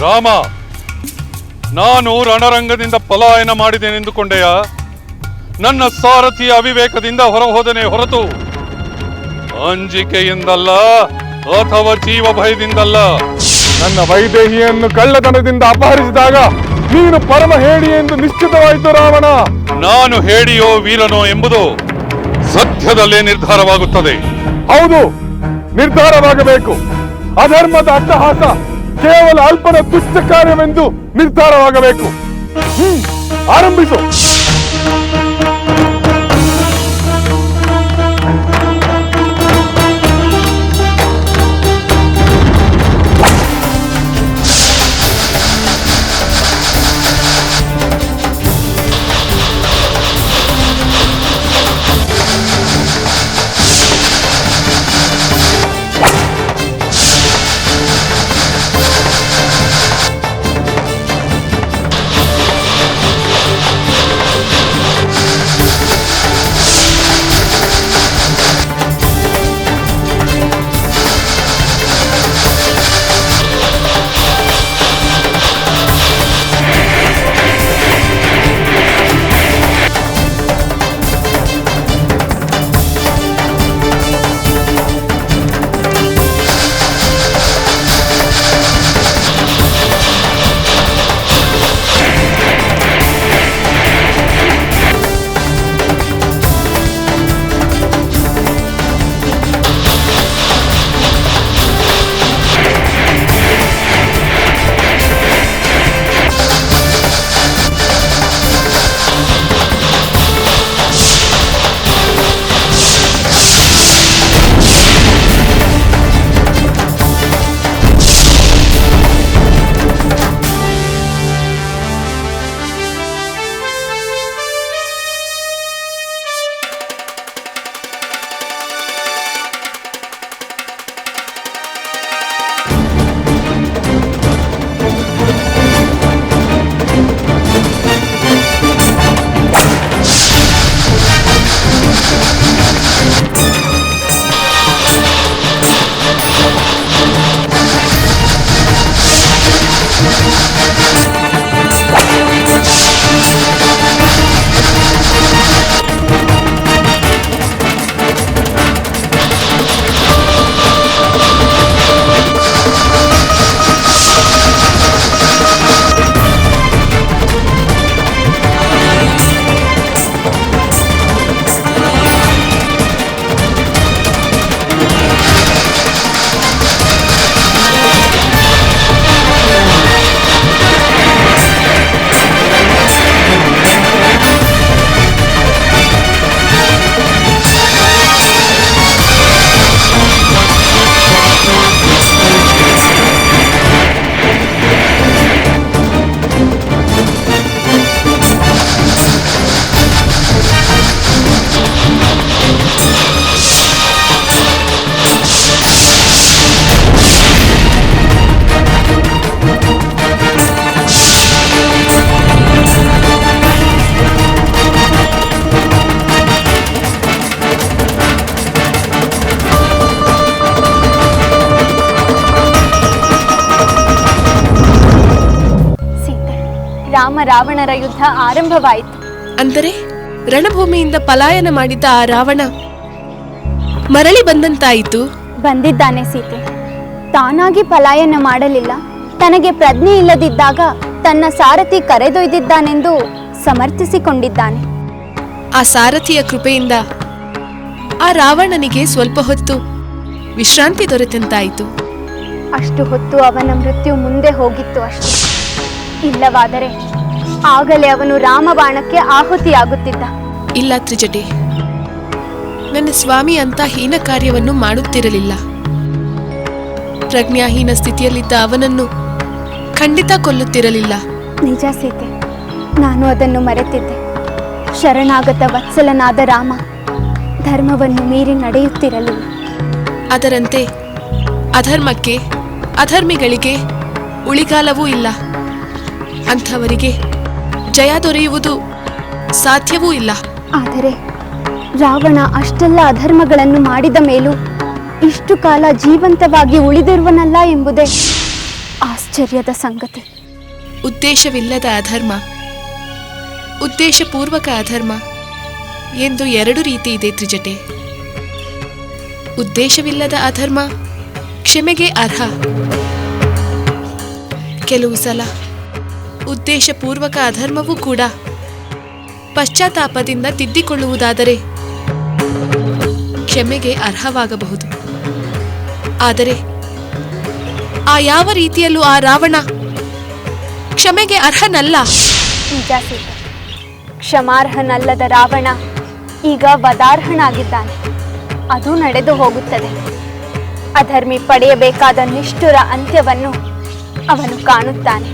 ರಾಮ, ನಾನು ರಣರಂಗದಿಂದ ಪಲಾಯನ ಮಾಡಿದೆನೆಂದುಕೊಂಡೆಯ? ನನ್ನ ಸಾರಥಿಯ ಅವಿವೇಕದಿಂದ ಹೊರಹೋದನೆ ಹೊರತು ಅಂಜಿಕೆಯಿಂದಲ್ಲ, ಅಥವಾ ಜೀವ ಭಯದಿಂದಲ್ಲ. ನನ್ನ ವೈದೇಹಿಯನ್ನು ಕಳ್ಳತನದಿಂದ ಅಪಹರಿಸಿದಾಗ ನೀನು ಪರಮ ಹೇಡಿ ಎಂದು ನಿಶ್ಚಿತವಾಯಿತು ರಾವಣ. ನಾನು ಹೇಡಿಯೋ ವೀರನೋ ಎಂಬುದು ಸದ್ಯದಲ್ಲೇ ನಿರ್ಧಾರವಾಗುತ್ತದೆ. ಹೌದು, ನಿರ್ಧಾರವಾಗಬೇಕು. ಅಧರ್ಮದ ಅಟ್ಟಹಾಸ ಕೇವಲ ಅಲ್ಪನ ತುಚ್ಛ ಕಾರ್ಯವೆಂದು ನಿರ್ಧಾರವಾಗಬೇಕು. ಆರಂಭಿಸು. ರಾಮ ರಾವಣರ ಯುದ್ಧ ಆರಂಭವಾಯಿತು. ಅಂದರೆ ರಣಭೂಮಿಯಿಂದ ಪಲಾಯನ ಮಾಡಿದ್ದ ಆ ರಾವಣ ಮರಳಿ ಬಂದಂತಾಯಿತು. ಬಂದಿದ್ದಾನೆ ಸೀತೆ. ತಾನಾಗಿ ಪಲಾಯನ ಮಾಡಲಿಲ್ಲ. ತನಗೆ ಪ್ರಜ್ಞೆ ಇಲ್ಲದಿದ್ದಾಗ ತನ್ನ ಸಾರಥಿ ಕರೆದೊಯ್ದಿದ್ದಾನೆಂದು ಸಮರ್ಥಿಸಿಕೊಂಡಿದ್ದಾನೆ. ಆ ಸಾರಥಿಯ ಕೃಪೆಯಿಂದ ಆ ರಾವಣನಿಗೆ ಸ್ವಲ್ಪ ಹೊತ್ತು ವಿಶ್ರಾಂತಿ ದೊರೆತಂತಾಯಿತು. ಅಷ್ಟು ಹೊತ್ತು ಅವನ ಮೃತ್ಯು ಮುಂದೆ ಹೋಗಿತ್ತು ಅಷ್ಟೇ. ಇಲ್ಲವಾದರೆ ಆಗಲೇ ಅವನು ರಾಮಬಾಣಕ್ಕೆ ಆಹುತಿಯಾಗುತ್ತಿದ್ದ. ಇಲ್ಲ ತ್ರಿಜಟೆ, ನನ್ನ ಸ್ವಾಮಿ ಅಂತ ಹೀನ ಕಾರ್ಯವನ್ನು ಮಾಡುತ್ತಿರಲಿಲ್ಲ. ಪ್ರಜ್ಞಾಹೀನ ಸ್ಥಿತಿಯಲ್ಲಿದ್ದ ಅವನನ್ನು ಖಂಡಿತ ಕೊಲ್ಲುತ್ತಿರಲಿಲ್ಲ. ನಿಜ ಸೀತೆ, ನಾನು ಅದನ್ನು ಮರೆತಿದ್ದೆ. ಶರಣಾಗತ ವತ್ಸಲನಾದ ರಾಮ ಧರ್ಮವನ್ನು ಮೀರಿ ನಡೆಯುತ್ತಿರಲಿಲ್ಲ. ಅದರಂತೆ ಅಧರ್ಮಕ್ಕೆ, ಅಧರ್ಮಿಗಳಿಗೆ ಉಳಿಗಾಲವೂ ಇಲ್ಲ. ಅಂಥವರಿಗೆ ಜಯ ದೊರೆಯುವುದು ಸಾಧ್ಯವೂ ಇಲ್ಲ. ಆದರೆ ರಾವಣ ಅಷ್ಟೆಲ್ಲ ಅಧರ್ಮಗಳನ್ನು ಮಾಡಿದ ಮೇಲೂ ಇಷ್ಟು ಕಾಲ ಜೀವಂತವಾಗಿ ಉಳಿದಿರುವನಲ್ಲ ಎಂಬುದೇ ಆಶ್ಚರ್ಯ. ಆಶ್ಚರ್ಯದ ಸಂಗತಿ. ಉದ್ದೇಶವಿಲ್ಲದ ಅಧರ್ಮ, ಉದ್ದೇಶಪೂರ್ವಕ ಅಧರ್ಮ ಎಂದು ಎರಡು ರೀತಿ ಇದೆ ತ್ರಿಜಟೆ. ಉದ್ದೇಶವಿಲ್ಲದ ಅಧರ್ಮ ಕ್ಷಮೆಗೆ ಅರ್ಹ. ಕೆಲವು ಸಲ ಉದ್ದೇಶಪೂರ್ವಕ ಅಧರ್ಮವೂ ಕೂಡ ಪಶ್ಚಾತ್ತಾಪದಿಂದ ತಿದ್ದಿಕೊಳ್ಳುವುದಾದರೆ ಕ್ಷಮೆಗೆ ಅರ್ಹವಾಗಬಹುದು. ಆದರೆ ಆ ಯಾವ ರೀತಿಯಲ್ಲೂ ಆ ರಾವಣ ಕ್ಷಮೆಗೆ ಅರ್ಹನಲ್ಲ. ನಿಜ ಸೀತೆ, ಕ್ಷಮಾರ್ಹನಲ್ಲದ ರಾವಣ ಈಗ ವದಾರ್ಹನಾಗಿದ್ದಾನೆ. ಅದು ನಡೆದು ಹೋಗುತ್ತದೆ. ಅಧರ್ಮಿ ಪಡೆಯಬೇಕಾದ ನಿಷ್ಠುರ ಅಂತ್ಯವನ್ನು ಅವನು ಕಾಣುತ್ತಾನೆ.